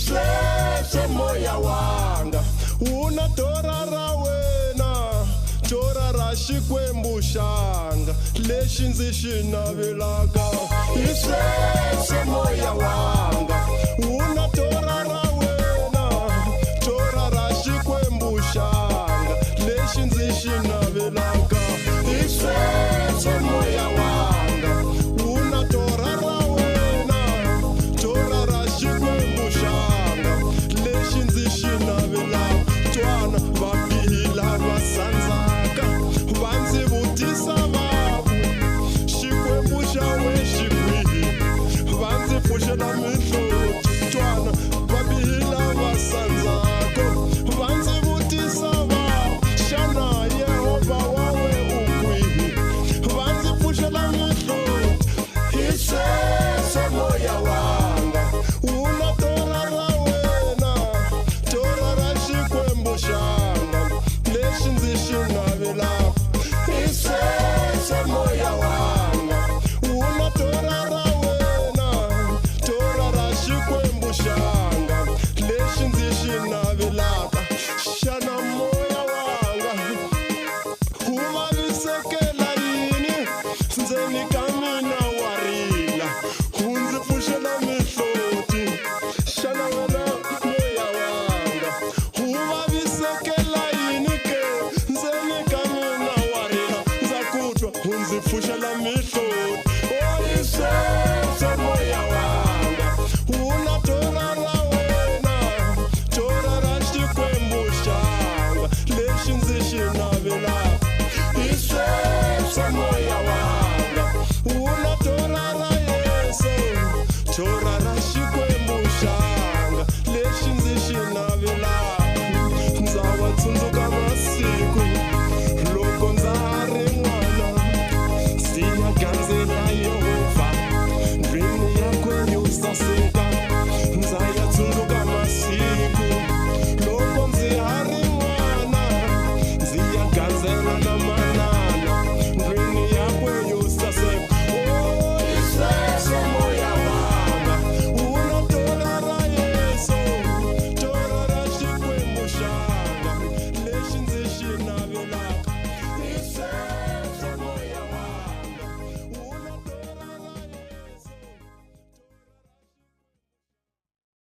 Isweswe moya wanga una tora ra wena tora ra Xikwembu xanga lexi ndzi xi navelaka Isweswe moya wanga una tora ra wena tora ra Xikwembu xanga lexi ndzi xi navelaka Isweswe moya wanga una tora ra wena tora ra Xikwembu xanga lexi ndzi xi navelaka twana va bihila va sandzaka va ndzi vutisa vavu Xikwembu xa we xi kwihi va ndzi pfuxela mihloti twana va bihila va sandzaka va ndzi vutisa vavu xana Yehova wa we u kwihi va ndzi pfuxela mihloti Isweswe moya wanga una tora ra wena tora ra Xikwembu xanga lexi ndzi xi navelaka Isweswe moya wanga una tora ra wena tora ra Xikwembu xanga lexi ndzi xi navelaka xana moya wanga wu vavisekela yini ndzeni ka mina wa rila wu ndzi pfuxela mihloti xana wena moya wanga wu vavisekela yini ke ndzeni ka mina wa rila ndza ku twa wu ndzi pfuxela mihloti Isweswe moya wanga una tora ra wena tora ra Xikwembu xanga lexi ndzi xi navelaka Isweswe